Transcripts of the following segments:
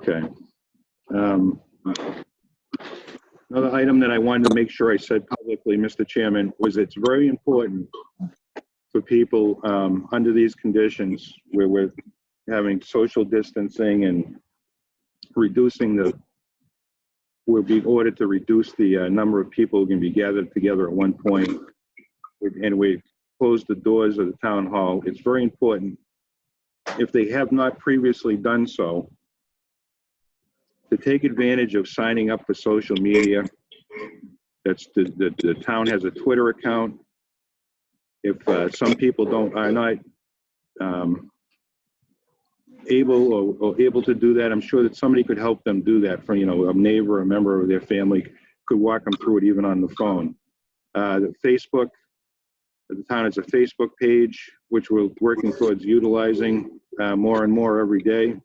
Okay. Another item that I wanted to make sure I said publicly, Mr. Chairman, was it's very important for people under these conditions where we're having social distancing and we're being ordered to reduce the number of people who can be gathered together at one point, and we close the doors of the town hall. It's very important, if they have not previously done so, to take advantage of signing up for social media. That's the town has a Twitter account. If some people are not able to do that, I'm sure that somebody could help them do that. For a neighbor, a member of their family could walk them through it even on the phone. The town has a Facebook page, which we're working towards utilizing more and more every day.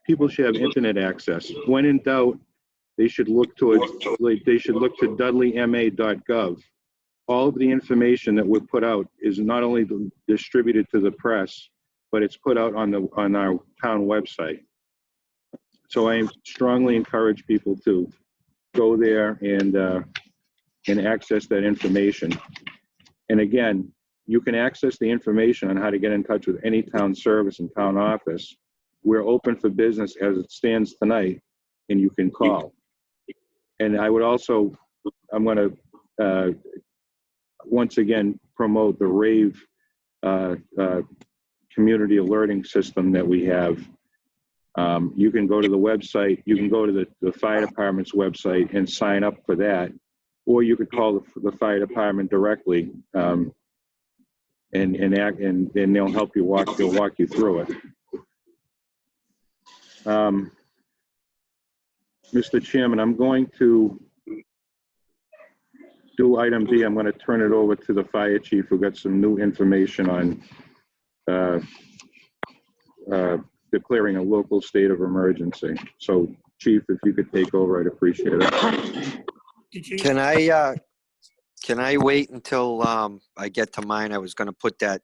People should have internet access. When in doubt, they should look to dudleyma.gov. All of the information that we put out is not only distributed to the press, but it's put out on our town website. So I strongly encourage people to go there and access that information. And again, you can access the information on how to get in touch with any town service and town office. We're open for business as it stands tonight, and you can call. And I would also, I'm going to once again promote the RAVE community alerting system that we have. You can go to the website, you can go to the fire department's website and sign up for that, or you could call the fire department directly and they'll help you they'll walk you through it. Mr. Chairman, I'm going to do item B. I'm going to turn it over to the fire chief, who got some new information on declaring a local state of emergency. So, Chief, if you could take over, I'd appreciate it. Can I wait until I get to mine? I was going to put that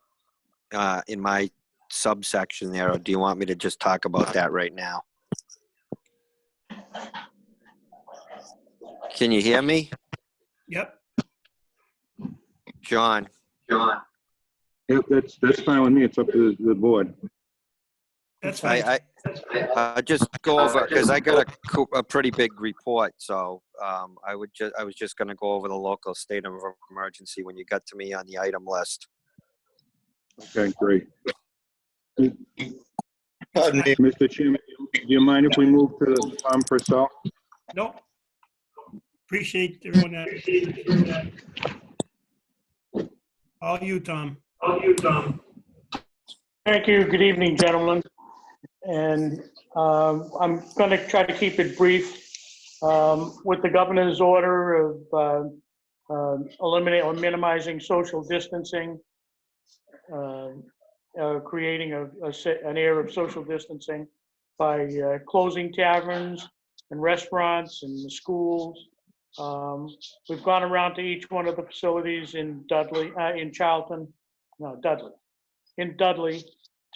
in my subsection there, or do you want me to just talk about that right now? Can you hear me? Yep. John. Yep, that's fine with me. It's up to the board. That's fine. I just go over, because I got a pretty big report, so I was just going to go over the local state of emergency when you got to me on the item list. Okay, great. Mr. Chairman, do you mind if we move to Tom Purcell? Nope. Appreciate everyone that. All you, Tom. Thank you. Good evening, gentlemen. And I'm going to try to keep it brief. With the governor's order of eliminating or minimizing social distancing, creating an air of social distancing by closing taverns and restaurants and the schools. We've gone around to each one of the facilities in Dudley, in Dudley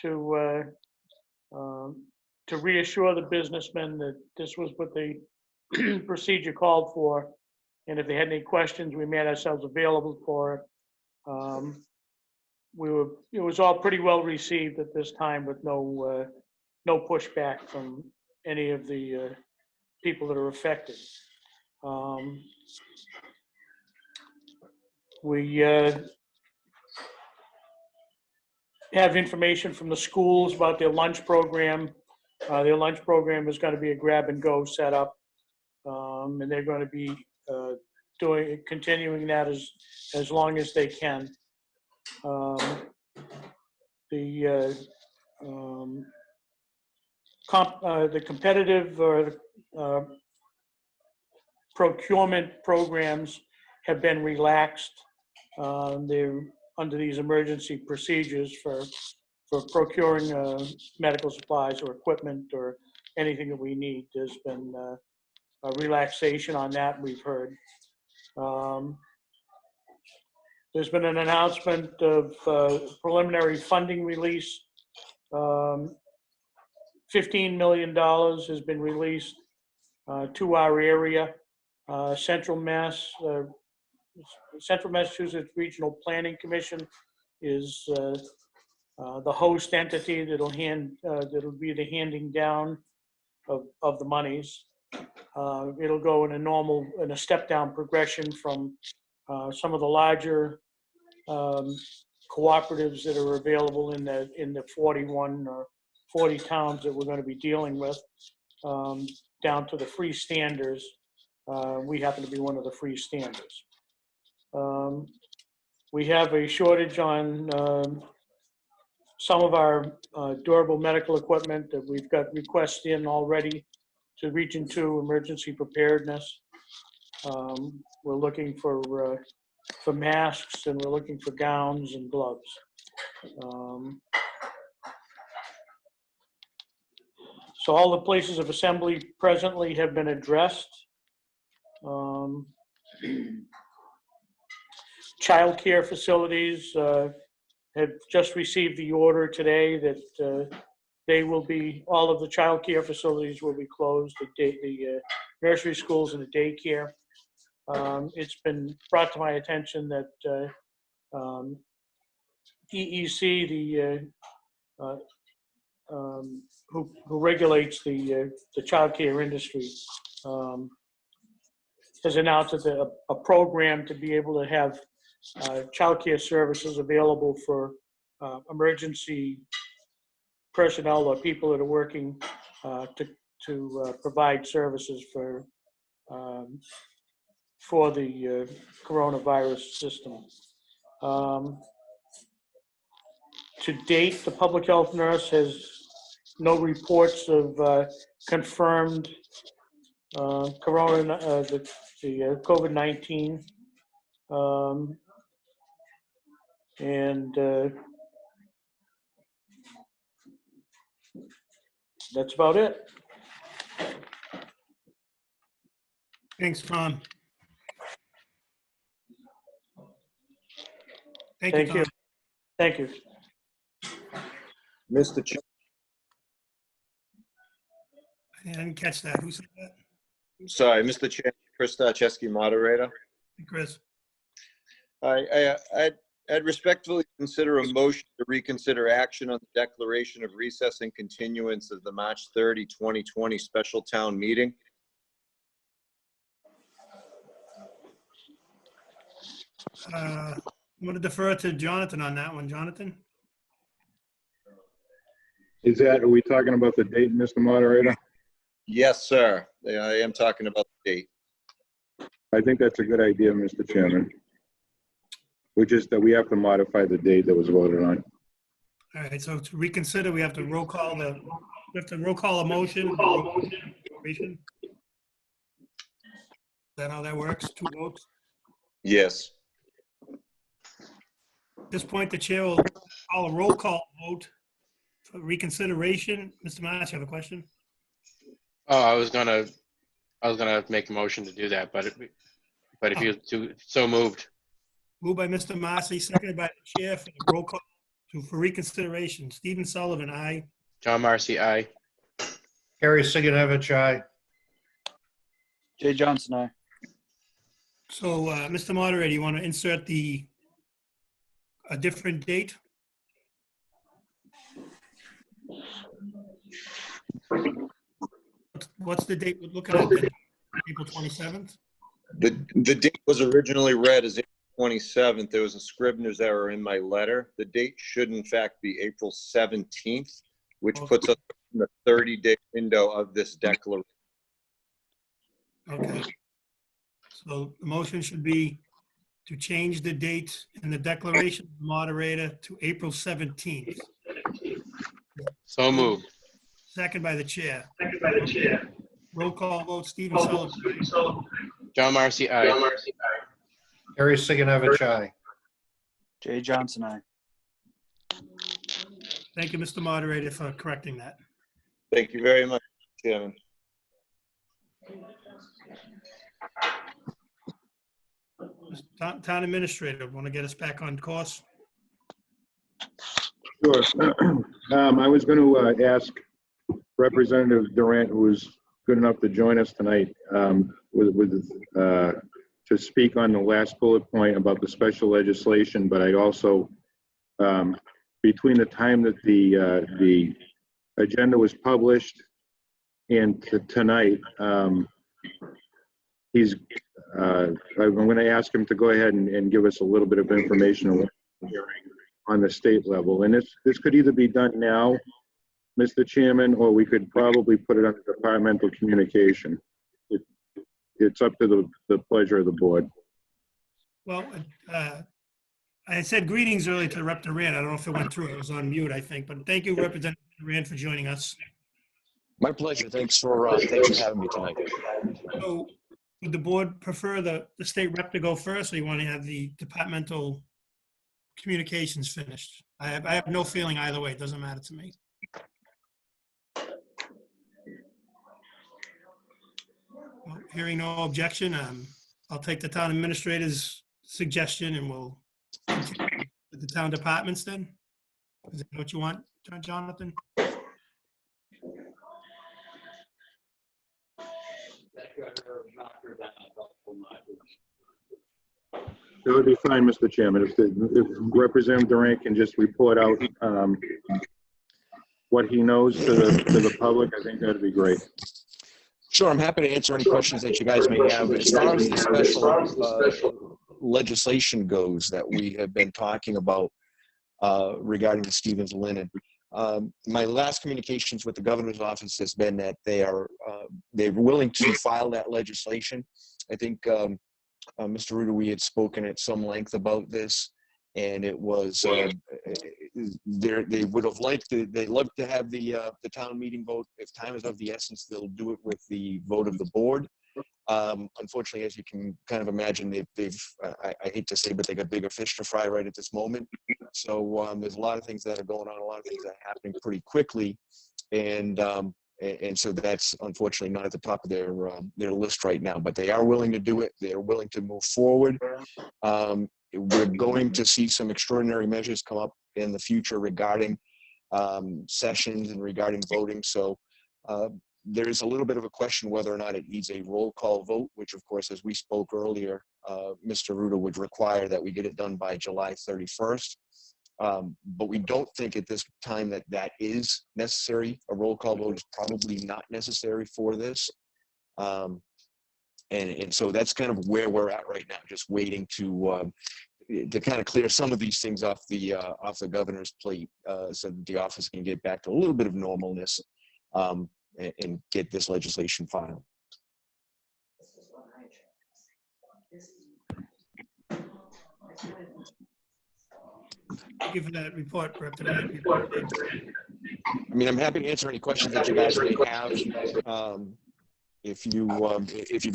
to reassure the businessmen that this was what the procedure called for, and if they had any questions, we made ourselves available for it. It was all pretty well received at this time, with no pushback from any of the people that are affected. We have information from the schools about their lunch program. Their lunch program is going to be a grab-and-go setup, and they're going to be continuing that as long as they can. The competitive procurement programs have been relaxed. They're under these emergency procedures for procuring medical supplies or equipment or anything that we need. There's been a relaxation on that, we've heard. There's been an announcement of preliminary funding release, $15 million has been released to our area. Central Massachusetts Regional Planning Commission is the host entity that'll be the handing down of the monies. It'll go in a step-down progression from some of the larger cooperatives that are available in the 41 or 40 towns that we're going to be dealing with, down to the freestanders. We happen to be one of the freestanders. We have a shortage on some of our durable medical equipment that we've got requests in already to Region 2 emergency preparedness. We're looking for masks, and we're looking for gowns and gloves. So all the places of assembly presently have been addressed. Child care facilities have just received the order today that all of the child care facilities will be closed, the nursery schools and the daycare. It's been brought to my attention that EEC, who regulates the child care industry, has announced a program to be able to have child care services available for emergency personnel or people that are working to provide services for the coronavirus system. To date, the public health nurse has no reports of confirmed the COVID-19. And that's about it. Thanks, Tom. Thank Thank you, you. Tom. Thank you. Mr. Chair, I didn't catch that. Who said that? sorry, Mr. Chair, Chris Starcheski, moderator. Hey, Chris. I'd respectfully consider a motion to reconsider action on the declaration of recess and continuance of the March 30, 2020 special town meeting. I'm going to defer to Jonathan on that one. Jonathan? Are we talking about the date, Mr. Moderator? Yes, sir. I am talking about the date. I think that's a good idea, Mr. Chairman. Which is that we have to modify the date that was voted on. All right, so to reconsider, we have to roll call a motion. Is that how that works? 2 votes? Yes. At this point, the chair will call a roll call vote for reconsideration. Mr. Marsh, you have a question? Oh, I was gonna make a motion to do that, but if you so moved. Moved by Mr. Marcy, seconded by the chair for the roll call for reconsideration. Stephen Sullivan, aye. John Marcy, aye. Harry Siganovich, aye. Jay Johnson, aye. So, Mr. Moderator, you want to insert a different date? What's the date we're looking at then? April 27th? The date was originally read as April 27th. There was a Scribner's error in my letter. The date should in fact be April 17th, which puts us in the 30-day window of this declaration. Okay. So the motion should be to change the date in the declaration of the moderator to April 17th. So moved. Second by the chair. Roll call vote, Stephen Sullivan. John Marcy, aye. Harry Siganovich, aye. Jay Johnson, aye. Thank you, Mr. Moderator, for correcting that. Thank you very much, Chairman. Town Administrator, want to get us back on course? Sure. I was going to ask Representative Durant, who was good enough to join us tonight, to speak on the last bullet point about the special legislation, but I'd also, between the time that the agenda was published and tonight, I'm going to ask him to go ahead and give us a little bit of information on the state level. And this could either be done now, Mr. Chairman, or we could probably put it under departmental communication. It's up to the pleasure of the board. Well, I said greetings earlier to Rep. Durant. I don't know if it went through. I was on mute, I think. But thank you, Representative Durant, for joining us. My pleasure. Thanks for having me tonight. So would the board prefer the state rep to go first, or you want to have the departmental communications finished? I have no feeling either way. It doesn't matter to me. Well, hearing no objection, I'll take the town administrator's suggestion and we'll continue with the town departments then. Is that what you want, Jonathan? That would be fine, Mr. Chairman. If Representative Durant can just report out what he knows to the public, I think that'd be great. Sure, I'm happy to answer any questions that you guys may have. As far as the special legislation goes that we have been talking about regarding the Stevens Linen, my last communications with the governor's office has been that they're willing to file that legislation. I think Mr. Ruda, we had spoken at some length about this, and it was they would have liked to. They love to have the town meeting vote. If time is of the essence, they'll do it with the vote of the board. Unfortunately, as you can kind of imagine, I hate to say, but they got bigger fish to fry right at this moment. So there's a lot of things that are going on, a lot of things that are happening pretty quickly, and so that's unfortunately not at the top of their list right now. But they are willing to do it. They are willing to move forward. We're going to see some extraordinary measures come up in the future regarding sessions and regarding voting. So there is a little bit of a question whether or not it needs a roll call vote, which of course, as we spoke earlier, Mr. Ruda would require that we get it done by July 31st. But we don't think at this time that is necessary. A roll call vote is probably not necessary for this. And so that's kind of where we're at right now, just waiting to kind of clear some of these things off the governor's plate, so that the office can get back to a little bit of normalness and get this legislation filed. Thank you for that report, Representative. I mean, I'm happy to answer any questions that you guys may have. If you've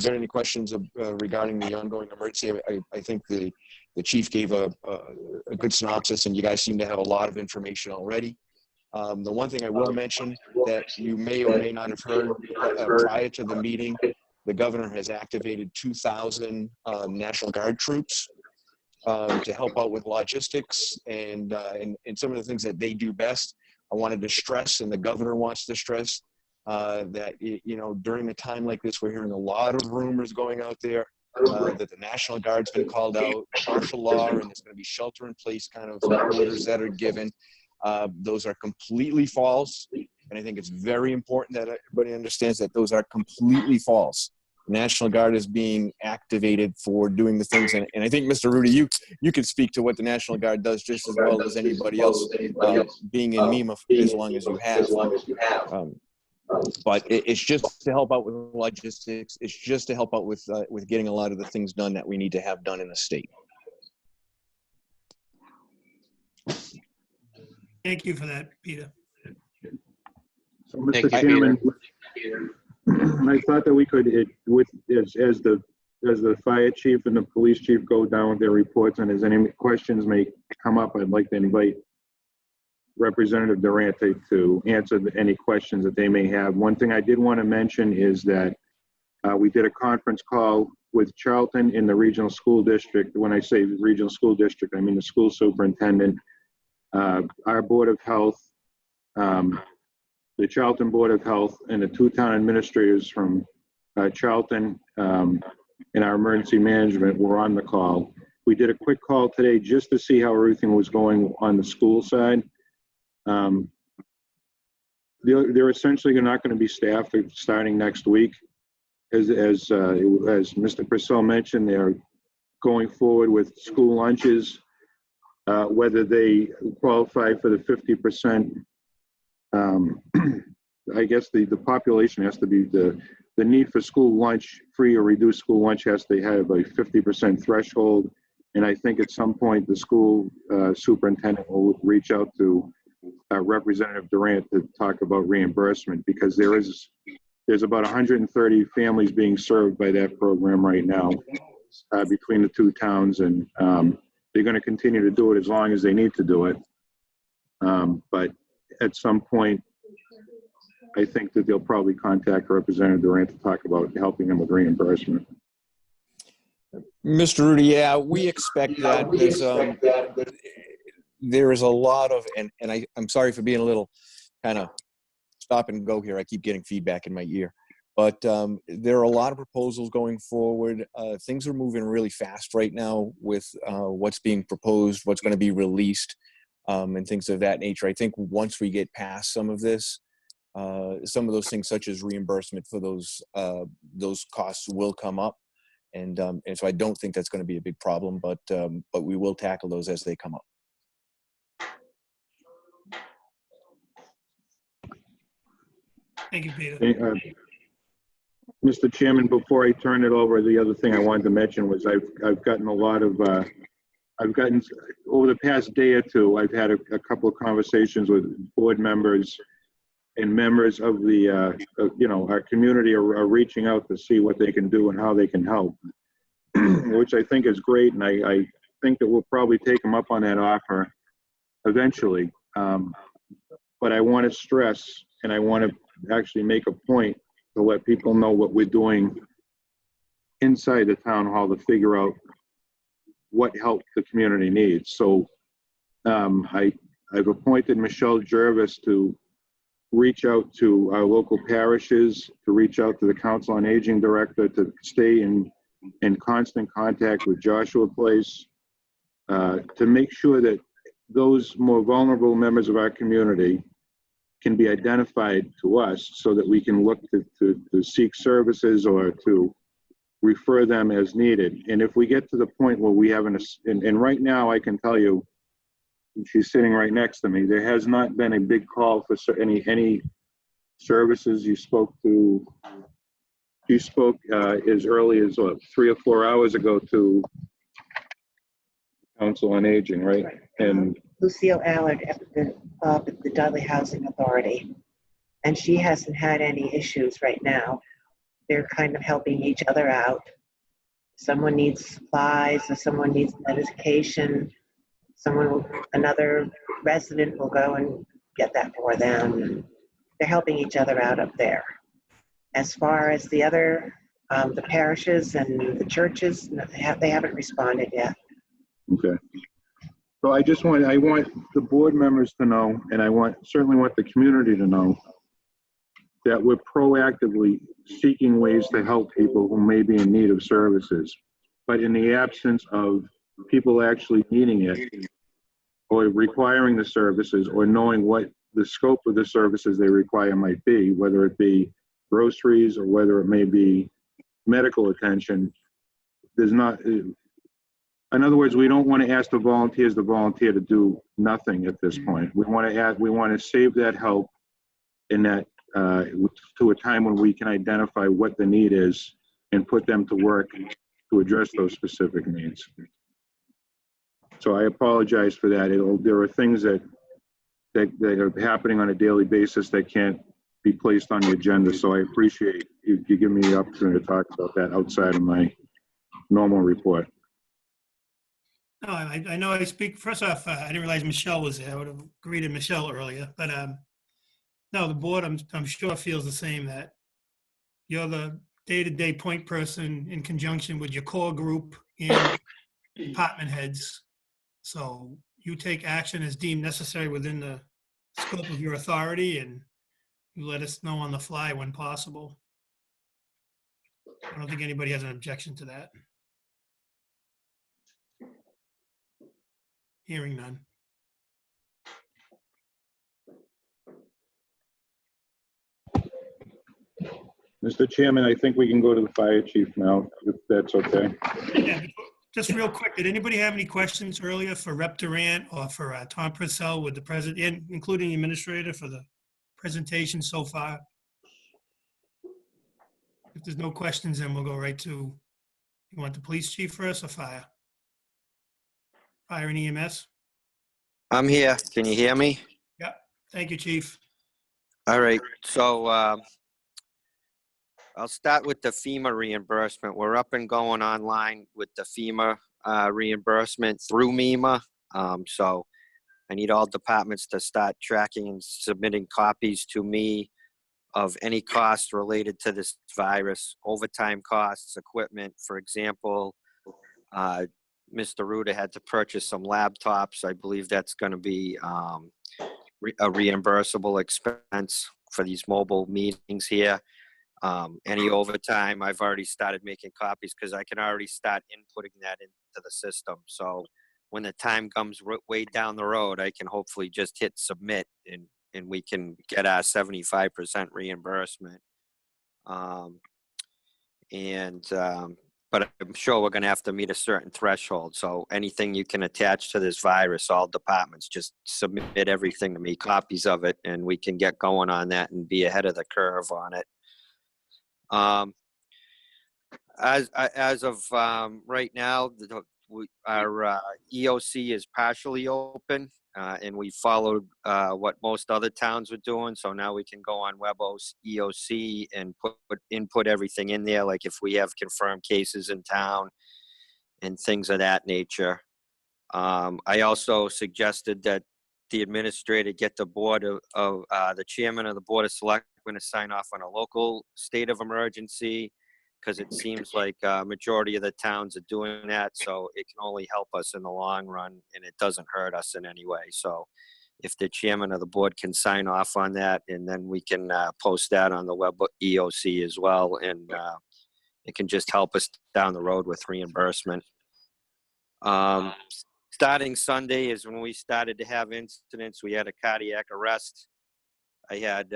got any questions regarding the ongoing emergency, I think the chief gave a good synopsis, and you guys seem to have a lot of information already. The one thing I will mention that you may or may not have heard prior to the meeting, the governor has activated 2,000 National Guard troops to help out with logistics and some of the things that they do best. I wanted to stress, and the governor wants to stress, that during a time like this, we're hearing a lot of rumors going out there that the National Guard's been called out, martial law, and there's going to be shelter-in-place kind of orders that are given. Those are completely false, and I think it's very important that everybody understands that those are completely false. The National Guard is being activated for doing the things, and I think, Mr. Rudy, you can speak to what the National Guard does just as well as anybody else, being in MEMA as long as you have. But it's just to help out with logistics. It's just to help out with getting a lot of the things done that we need to have done in the state. Thank you for that, Peter. So, Mr. Thank you, Chairman, I thought that we could, as the fire chief and the police chief go down with their reports, and as any questions may come up, I'd like to invite Representative Durant to answer any questions that they may have. One thing I did want to mention is that we did a conference call with Charlton in the regional school district. When I say regional school district, I mean the school superintendent, our Board of Health, the Charlton Board of Health, and the 2 town administrators from Charlton and our emergency management were on the call. We did a quick call today just to see how everything was going on the school side. They're essentially not going to be staffed starting next week. As Mr. Purcell mentioned, they're going forward with school lunches, whether they qualify for the 50%. I guess the population has to be the need for school lunch, free or reduced school lunch, has to have a 50% threshold. And I think at some point the school superintendent will reach out to Representative Durant to talk about reimbursement, because there's about 130 families being served by that program right now between the 2 towns, and they're going to continue to do it as long as they need to do it. But at some point, I think that they'll probably contact Representative Durant to talk about helping them with reimbursement. Mr. Rudy, yeah, we expect that. There is a lot of, and I'm sorry for being a little kind of stop and go here. I keep getting feedback in my ear. But there are a lot of proposals going forward. Things are moving really fast right now with what's being proposed, what's going to be released, and things of that nature. I think once we get past some of this, some of those things such as reimbursement for those costs will come up. And so I don't think that's going to be a big problem, but we will tackle those as they come up. Thank you, Peter. Mr. Chairman, before I turn it over, the other thing I wanted to mention was I've gotten a lot of, over the past day or two, I've had a couple of conversations with board members and members of the, our community are reaching out to see what they can do and how they can help, which I think is great. And I think that we'll probably take them up on that offer eventually. But I want to stress, and I want to actually make a point to let people know what we're doing inside the town hall to figure out what help the community needs. So I've appointed Michelle Jervis to reach out to our local parishes, to reach out to the Council on Aging Director, to stay in constant contact with Joshua Place, to make sure that those more vulnerable members of our community can be identified to us so that we can look to seek services or to refer them as needed. And if we get to the point where we have and right now I can tell you, she's sitting right next to me, there has not been a big call for any services. You spoke as early as 3 or 4 hours ago to Council on Aging, right? And Lucille Allard at the Dudley Housing Authority, and she hasn't had any issues right now. They're kind of helping each other out. Someone needs supplies, or someone needs medication. Another resident will go and get that for them. They're helping each other out up there. As far as the other, the parishes and the churches, they haven't responded yet. okay. So I want the board members to know, and I certainly want the community to know, that we're proactively seeking ways to help people who may be in need of services. But in the absence of people actually needing it, or requiring the services, or knowing what the scope of the services they require might be, whether it be groceries or whether it may be medical attention, in other words, we don't want to ask the volunteers to volunteer to do nothing at this point. We want to save that help in that to a time when we can identify what the need is and put them to work to address those specific needs. So I apologize for that. There are things that are happening on a daily basis that can't be placed on the agenda. So I appreciate you giving me the opportunity to talk about that outside of my normal report. No, I know I speak, first off, I didn't realize Michelle was there. I would have greeted Michelle earlier, but no, the board, I'm sure feels the same, that you're the day-to-day point person in conjunction with your core group and department heads. So you take action as deemed necessary within the scope of your authority, and you let us know on the fly when possible. I don't think anybody has an objection to that. Hearing none. Mr. Chairman, I think we can go to the fire chief now, if that's okay. Yeah, just real quick, did anybody have any questions earlier for Rep. Durant or for Tom Purcell with the president, including the administrator, for the presentation so far? If there's no questions, then we'll go right to, you want the police chief first or fire? Fire and EMS? I'm here. Can you hear me? Yeah, thank you, chief. All right. So I'll start with the FEMA reimbursement. We're up and going online with the FEMA reimbursement through MEMA. So I need all departments to start tracking and submitting copies to me of any costs related to this virus, overtime costs, equipment. For example, Mr. Ruda had to purchase some laptops. I believe that's going to be a reimbursable expense for these mobile meetings here. Any overtime, I've already started making copies because I can already start inputting that into the system. So when the time comes way down the road, I can hopefully just hit submit and we can get our 75% reimbursement. But I'm sure we're going to have to meet a certain threshold. So anything you can attach to this virus, all departments, just submit everything to me, copies of it, and we can get going on that and be ahead of the curve on it. As of right now, our EOC is partially open, and we followed what most other towns were doing. So now we can go on WebOS EOC and input everything in there, like if we have confirmed cases in town and things of that nature. I also suggested that the administrator get the board of the chairman of the board of selectmen to sign off on a local state of emergency, because it seems like a majority of the towns are doing that. So it can only help us in the long run, and it doesn't hurt us in any way. So if the chairman of the board can sign off on that, and then we can post that on the web EOC as well, and it can just help us down the road with reimbursement. Starting Sunday is when we started to have incidents. We had a cardiac arrest. I had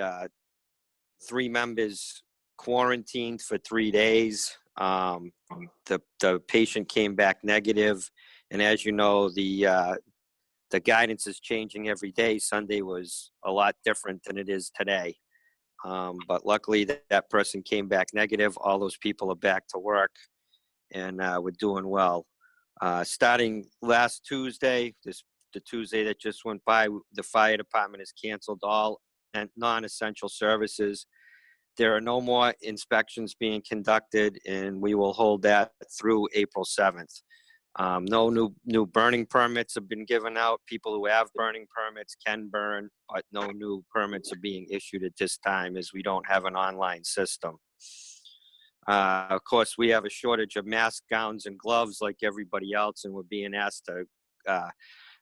3 members quarantined for 3 days. The patient came back negative, and as you know, the guidance is changing every day. Sunday was a lot different than it is today, but luckily that person came back negative. All those people are back to work, and we're doing well. Starting last Tuesday, the Tuesday that just went by, the fire department has canceled all non-essential services. There are no more inspections being conducted, and we will hold that through April 7th. No new burning permits have been given out. People who have burning permits can burn, but no new permits are being issued at this time, as we don't have an online system. Of course, we have a shortage of mask, gowns, and gloves like everybody else, and we're being asked to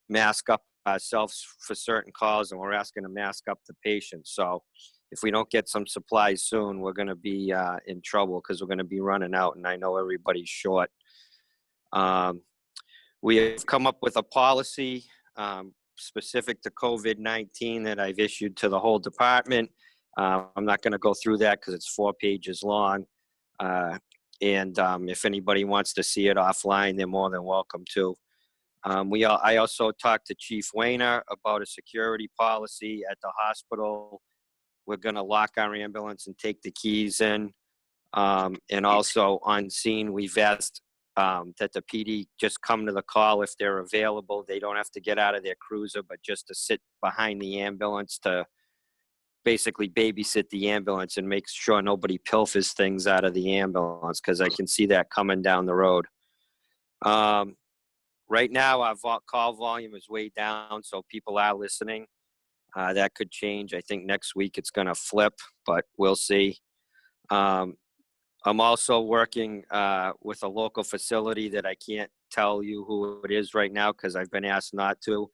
mask up ourselves for certain calls, and we're asking to mask up the patients. So if we don't get some supplies soon, we're going to be in trouble, because we're going to be running out, and I know everybody's short. We have come up with a policy specific to COVID-19 that I've issued to the whole department. I'm not going to go through that because it's 4 pages long. If anybody wants to see it offline, they're more than welcome to. I also talked to Chief Wayner about a security policy at the hospital. We're going to lock our ambulance and take the keys in. And also on scene, we've asked that the PD just come to the call if they're available. They don't have to get out of their cruiser, but just to sit behind the ambulance to basically babysit the ambulance and make sure nobody pilfers things out of the ambulance, because I can see that coming down the road. Right now, our call volume is way down, so people are listening. That could change. I think next week it's going to flip, but we'll see. I'm also working with a local facility that I can't tell you who it is right now, because I've been asked not to,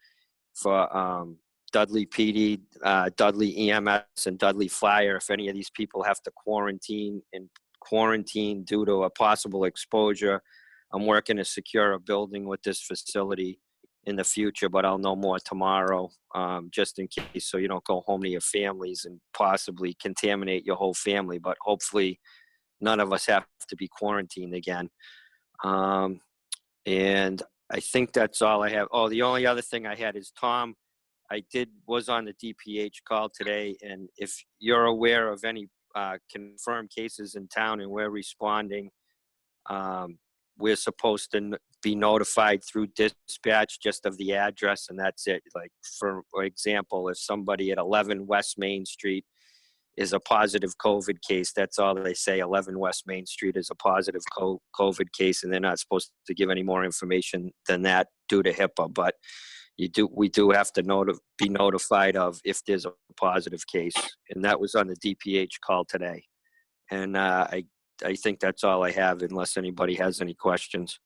for Dudley PD, Dudley EMS, and Dudley Fire. If any of these people have to quarantine due to a possible exposure, I'm working to secure a building with this facility in the future, but I'll know more tomorrow, just in case, so you don't go home to your families and possibly contaminate your whole family. But hopefully none of us have to be quarantined again. And I think that's all I have. Oh, the only other thing I had is Tom, was on the DPH call today, and if you're aware of any confirmed cases in town and we're responding, we're supposed to be notified through dispatch just of the address, and that's it. Like, for example, if somebody at 11 West Main Street is a positive COVID case, that's all they say. 11 West Main Street is a positive COVID case, and they're not supposed to give any more information than that due to HIPAA. But we do have to be notified of if there's a positive case, and that was on the DPH call today. And I think that's all I have, unless anybody has any questions.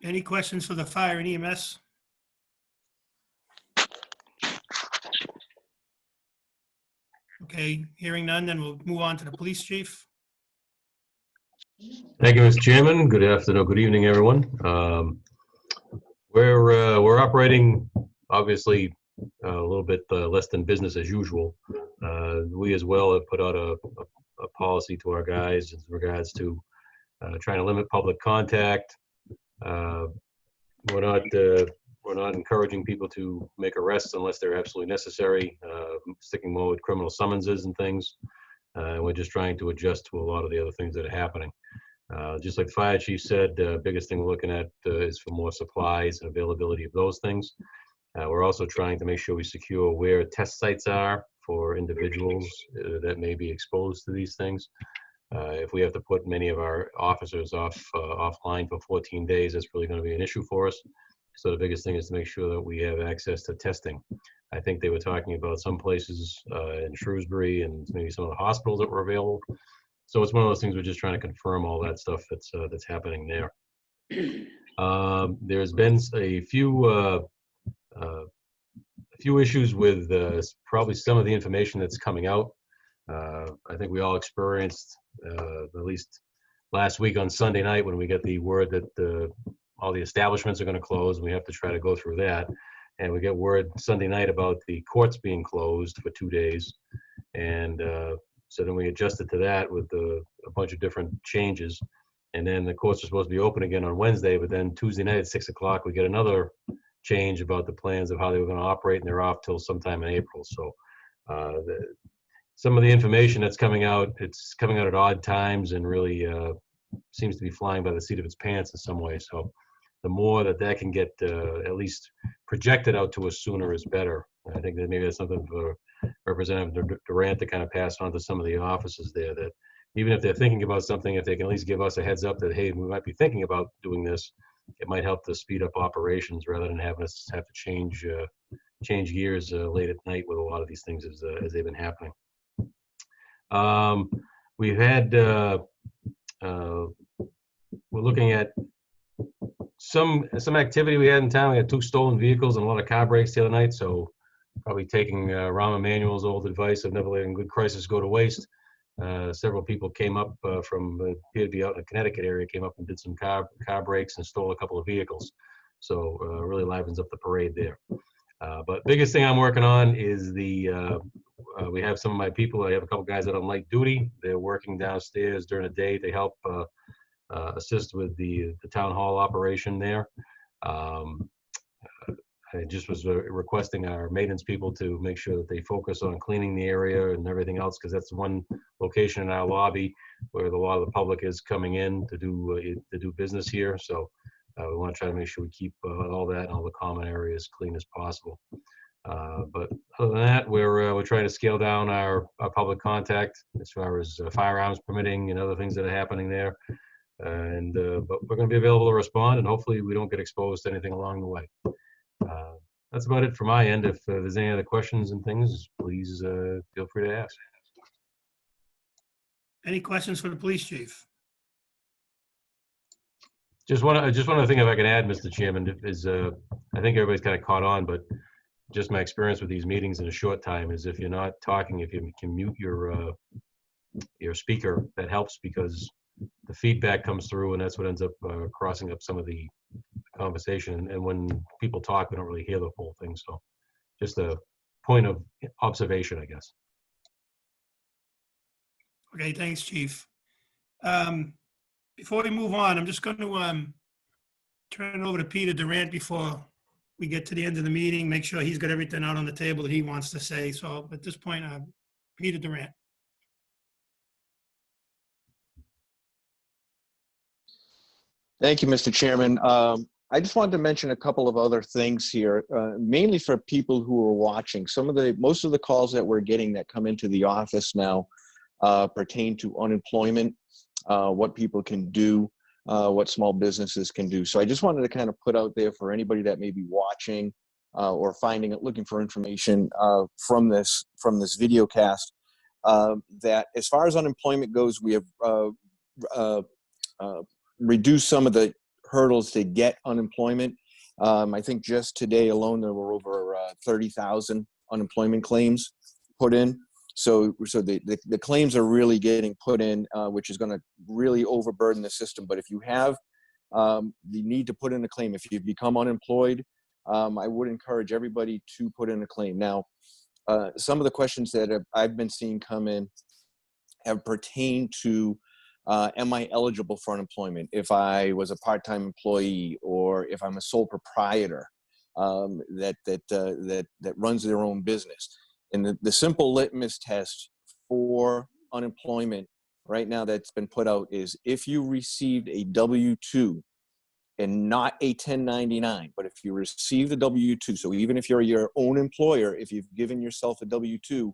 Any questions for the fire and EMS? Okay, hearing none, then we'll move on to the police chief. Thank you, Mr. Chairman. Good afternoon, good evening, everyone. We're operating, obviously, a little bit less than business as usual. We as well have put out a policy to our guys in regards to trying to limit public contact. We're not encouraging people to make arrests unless they're absolutely necessary, sticking more with criminal summonses and things. We're just trying to adjust to a lot of the other things that are happening. Just like the fire chief said, the biggest thing we're looking at is for more supplies and availability of those things. We're also trying to make sure we secure where test sites are for individuals that may be exposed to these things. If we have to put many of our officers offline for 14 days, that's really going to be an issue for us. So the biggest thing is to make sure that we have access to testing. I think they were talking about some places in Shrewsbury and maybe some of the hospitals that were available. So it's one of those things we're just trying to confirm all that stuff that's happening there. There's been a few issues with probably some of the information that's coming out. I think we all experienced, at least last week on Sunday night, when we get the word that all the establishments are going to close, and we have to try to go through that. And we get word Sunday night about the courts being closed for 2 days. And so then we adjusted to that with a bunch of different changes. And then the courts are supposed to be open again on Wednesday, but then Tuesday night at 6 o'clock, we get another change about the plans of how they were going to operate, and they're off till sometime in April. So some of the information that's coming out, it's coming out at odd times and really seems to be flying by the seat of its pants in some way. So the more that can get at least projected out to us sooner is better. I think that maybe that's something for Representative Durant to kind of pass on to some of the offices there, that even if they're thinking about something, if they can at least give us a heads up that, hey, we might be thinking about doing this, it might help to speed up operations rather than having us have to change gears late at night with a lot of these things as they've been happening. We've had, we're looking at some activity we had in town. We had 2 stolen vehicles and a lot of car breaks the other night, so probably taking Rahm Emanuel's old advice of never letting good crisis go to waste. Several people came up from, appeared to be out in the Connecticut area, came up and did some car breaks and stole a couple of vehicles. So really livens up the parade there. But biggest thing I'm working on is we have some of my people, I have a couple guys out on light duty. They're working downstairs during the day to help assist with the town hall operation there. I just was requesting our maintenance people to make sure that they focus on cleaning the area and everything else, because that's one location in our lobby where a lot of the public is coming in to do business here. So we want to try to make sure we keep all that and all the common areas clean as possible. But other than that, we're trying to scale down our public contact as far as firearms permitting and other things that are happening there. And but we're going to be available to respond, and hopefully we don't get exposed to anything along the way. That's about it from my end. If there's any other questions and things, please feel free to ask. Any questions for the police chief? Just one other thing if I can add, Mr. Chairman, is I think everybody's kind of caught on, but just my experience with these meetings in a short time is if you're not talking, if you can mute your speaker, that helps because the feedback comes through and that's what ends up crossing up some of the conversation. And when people talk, we don't really hear the whole thing. So just a point of observation, I guess. Okay, thanks, Chief. Before we move on, I'm just going to turn it over to Peter Durant before we get to the end of the meeting, make sure he's got everything out on the table that he wants to say. So at this point, Peter Durant. Thank you, Mr. Chairman. I just wanted to mention a couple of other things here, mainly for people who are watching. Most of the calls that we're getting that come into the office now pertain to unemployment, what people can do, what small businesses can do. So I just wanted to kind of put out there for anybody that may be watching or looking for information from this video cast, that as far as unemployment goes, we have reduce some of the hurdles to get unemployment. I think just today alone, there were over 30,000 unemployment claims put in. So the claims are really getting put in, which is going to really overburden the system. But if you have the need to put in a claim, if you've become unemployed, I would encourage everybody to put in a claim. Now, some of the questions that I've been seeing come in have pertained to am I eligible for unemployment if I was a part-time employee or if I'm a sole proprietor that runs their own business? And the simple litmus test for unemployment right now that's been put out is if you received a W-2 and not a 1099, but if you receive the W-2, so even if you're your own employer, if you've given yourself a W-2,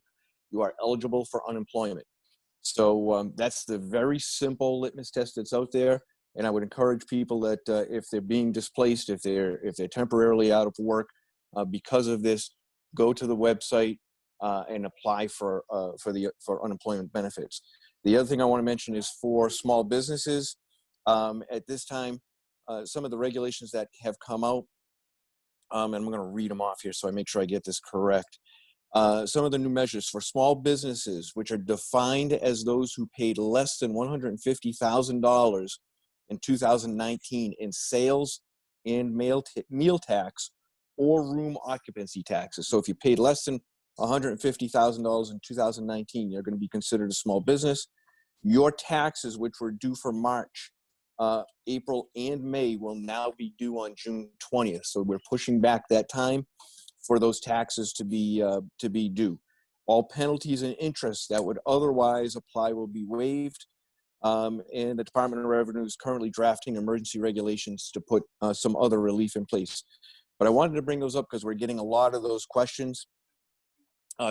you are eligible for unemployment. So that's the very simple litmus test that's out there. And I would encourage people that if they're being displaced, if they're temporarily out of work because of this, go to the website and apply for unemployment benefits. The other thing I want to mention is for small businesses. At this time, some of the regulations that have come out, and I'm going to read them off here so I make sure I get this correct. Some of the new measures for small businesses, which are defined as those who paid less than $150,000 in 2019 in sales and meal tax or room occupancy taxes. So if you paid less than $150,000 in 2019, you're going to be considered a small business. Your taxes, which were due for March, April, and May, will now be due on June 20th. So we're pushing back that time for those taxes to be due. All penalties and interests that would otherwise apply will be waived. And the Department of Revenue is currently drafting emergency regulations to put some other relief in place. But I wanted to bring those up because we're getting a lot of those questions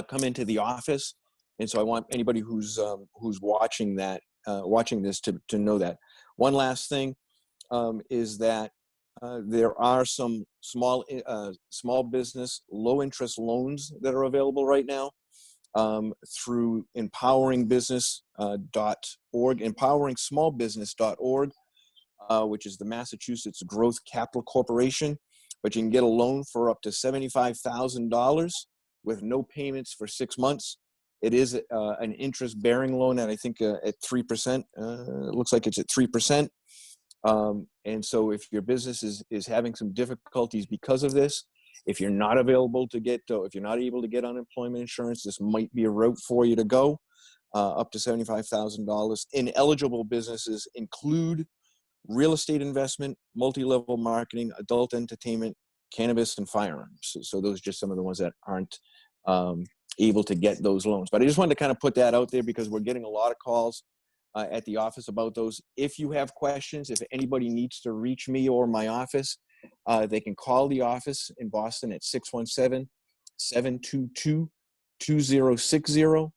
come into the office. And so I want anybody who's watching this to know that. One last thing is that there are some small business low interest loans that are available right now through empoweringbusiness.org, empowersmallbusiness.org, which is the Massachusetts Growth Capital Corporation. But you can get a loan for up to $75,000 with no payments for 6 months. It is an interest-bearing loan, and I think at 3%. It looks like it's at 3%. And so if your business is having some difficulties because of this, if you're not able to get unemployment insurance, this might be a route for you to go, up to $75,000. Ineligible businesses include real estate investment, multi-level marketing, adult entertainment, cannabis, and firearms. So those are just some of the ones that aren't able to get those loans. But I just wanted to kind of put that out there because we're getting a lot of calls at the office about those. If you have questions, if anybody needs to reach me or my office, they can call the office in Boston at 617-722-2060,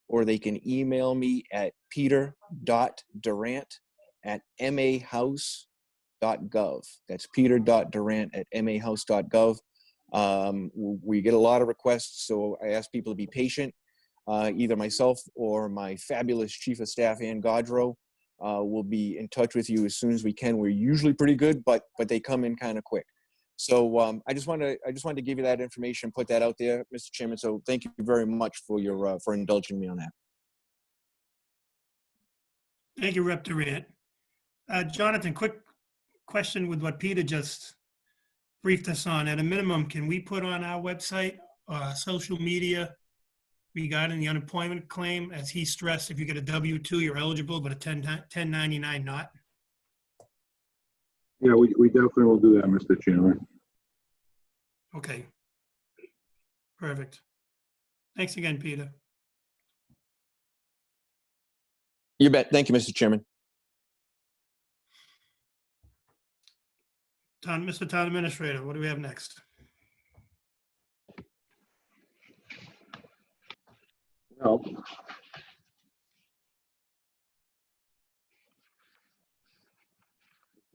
or they can email me at peter.durant@mahouse.gov. That's peter.durant@mahouse.gov. We get a lot of requests, so I ask people to be patient. Either myself or my fabulous Chief of Staff, Ann Gaudreau, we'll be in touch with you as soon as we can. We're usually pretty good, but they come in kind of quick. So I just wanted to give you that information, put that out there, Mr. Chairman. So thank you very much for your for indulging me on that. Thank you, Rep. Durant. Jonathan, quick question with what Peter just briefed us on. At a minimum, can we put on our website, social media regarding the unemployment claim? As he stressed, if you get a W-2, you're eligible, but a 1099 not. Yeah, we definitely will do that, Mr. Chairman. Okay. Perfect. Thanks again, Peter. You bet. Thank you, Mr. Chairman. Mr. Town Administrator, what do we have next? Well, I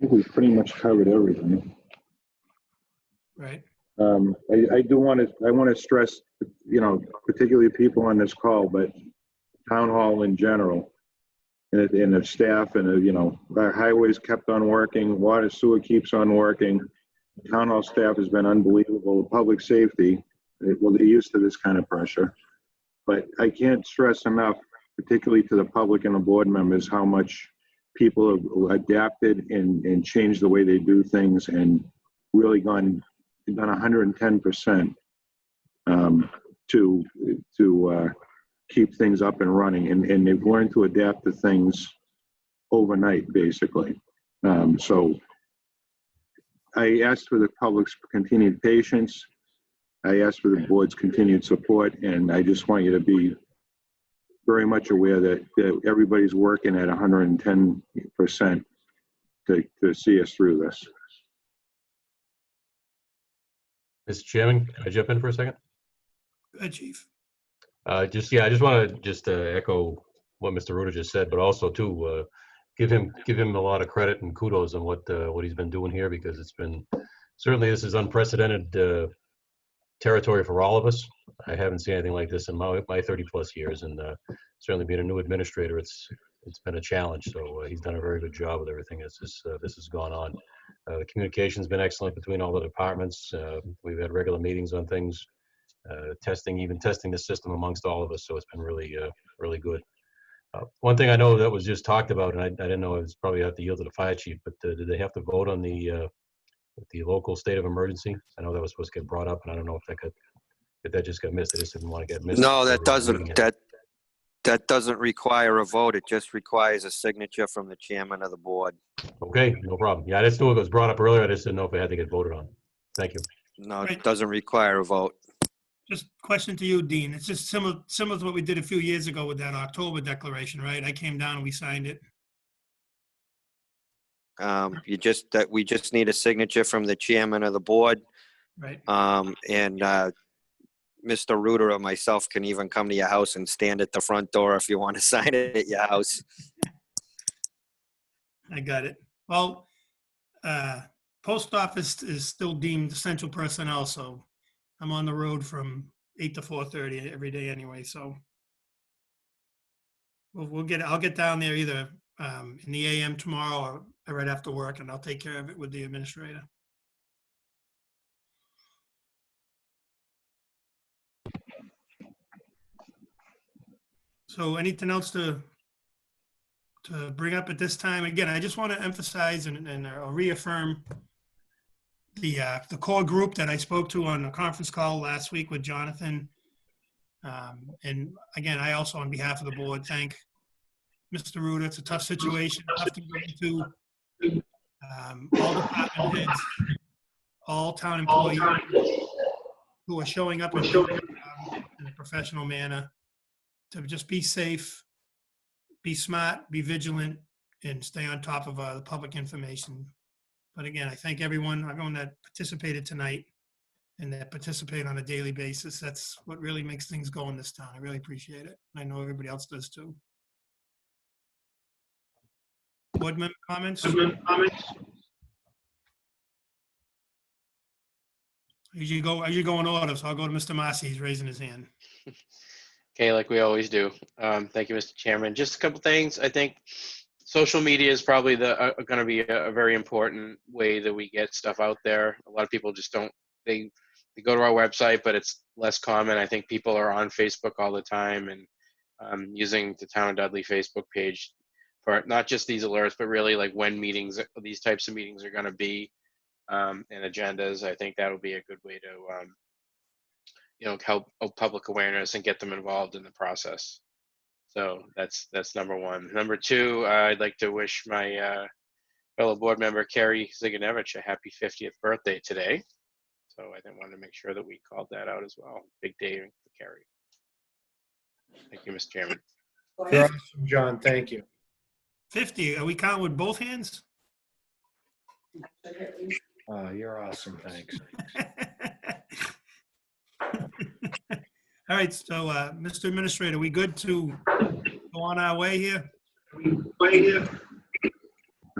think we've pretty much covered everything. Right. I want to stress, particularly people on this call, but town hall in general, and the staff, and our highways kept on working, water sewer keeps on working. Town hall staff has been unbelievable. Public safety, well, they're used to this kind of pressure, but I can't stress enough, particularly to the public and the board members, how much people have adapted and changed the way they do things, and really done 110% to keep things up and running, and they've learned to adapt to things overnight, basically. So I asked for the public's continued patience. I asked for the board's continued support, and I just want you to be very much aware that everybody's working at 110% to see us through this. Mr. Chairman, can I jump in for a second? Go ahead, Chief. I just want to echo what Mr. Ruda just said, but also too give him a lot of credit and kudos on what he's been doing here, because it's been, certainly this is unprecedented territory for all of us. I haven't seen anything like this in my 30 plus years, and certainly being a new administrator, it's been a challenge. So he's done a very good job with everything as this has gone on. The communication's been excellent between all the departments. We've had regular meetings on things. Testing the system amongst all of us, so it's been really good. One thing I know that was just talked about, and I didn't know, it's probably have to yield to the fire chief, but did they have to vote on the local state of emergency? I know that was supposed to get brought up, and I don't know if that just got missed. I just didn't want to get missed. No, that doesn't require a vote. It just requires a signature from the chairman of the board. Okay, no problem. Yeah, I just knew it was brought up earlier. I just didn't know if it had to get voted on. Thank you. No, it doesn't require a vote. Just question to you, Dean. It's just similar to what we did a few years ago with that October declaration, right? I came down and we signed it. We just need a signature from the chairman of the board. Right. And Mr. Ruder or myself can even come to your house and stand at the front door if you want to sign it at your house. I got it. Well, post office is still deemed essential personnel, so I'm on the road from 8 to 4:30 every day anyway. So I'll get down there either in the AM tomorrow or right after work, and I'll take care of it with the administrator. So anything else to bring up at this time? Again, I just want to emphasize and reaffirm the core group that I spoke to on a conference call last week with Jonathan. And again, I also, on behalf of the board, thank Mr. Ruda. It's a tough situation, tough to get into. All department heads, all town employees who are showing up and doing their job in a professional manner, to just be safe, be smart, be vigilant, and stay on top of the public information. But again, I thank everyone that participated tonight and that participate on a daily basis. That's what really makes things go in this town. I really appreciate it. I know everybody else does too. Board member comments? As you go in order, so I'll go to Mr. Massey. He's raising his hand. Okay, like we always do. Thank you, Mr. Chairman. Just a couple things. I think social media is probably going to be a very important way that we get stuff out there. A lot of people just don't, they go to our website, but it's less common. I think people are on Facebook all the time and using the Town of Dudley Facebook page for not just these alerts, but really like when meetings, these types of meetings are going to be, and agendas. I think that would be a good way to, help public awareness and get them involved in the process. So that's number one. Number two, I'd like to wish my fellow board member Carrie Ziganevich a happy 50th birthday today. So I wanted to make sure that we called that out as well. Big day for Carrie. Thank you, Mr. Chairman. You're awesome, John. Thank you. 50, are we counting with both hands? You're awesome. Thanks. All right, so, Mr. Administrator, we good to go on our way here? I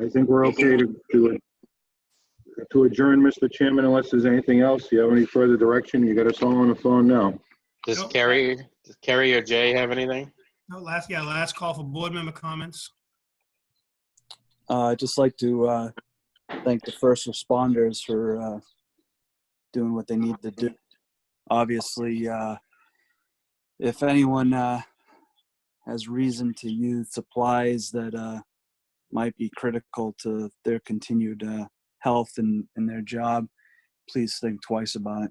think we're okay to adjourn, Mr. Chairman, unless there's anything else. You have any further direction? You got us all on the phone now. Does Nope. Carrie or Jay have anything? No, last call for board member comments. I'd just like to thank the first responders for doing what they need to do. Obviously, if anyone has reason to use supplies that might be critical to their continued health and their job, please think twice about it.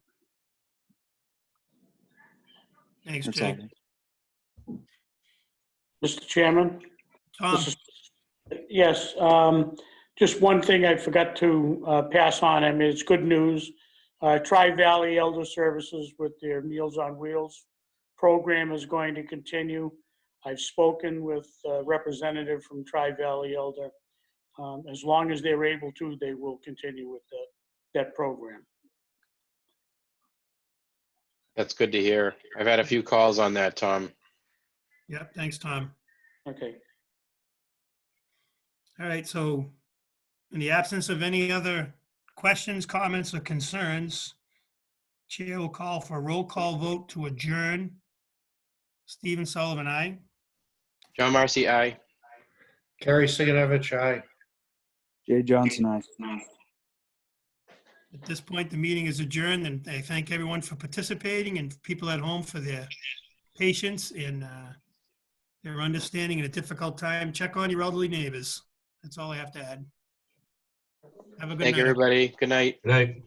Thanks, That's Jake. all. Mr. Chairman? Tom, Yes, just one thing I forgot to pass on. I mean, it's good news. Tri-Valley Elder Services with their Meals on Wheels program is going to continue. I've spoken with a representative from Tri-Valley Elder. As long as they're able to, they will continue with that program. That's good to hear. I've had a few calls on that, Tom. yep, thanks, Tom. Okay. All right, so in the absence of any other questions, comments, or concerns, Chair will call for a roll call vote to adjourn. Stephen Sullivan, aye. John Marcy, aye. Carrie Siganovich, aye. Jay Johnson, aye. At this point, the meeting is adjourned, and I thank everyone for participating and people at home for their patience and their understanding in a difficult time. Check on your elderly neighbors. That's all I have to add. Have a good night. Thank you, everybody. Good night. Good night.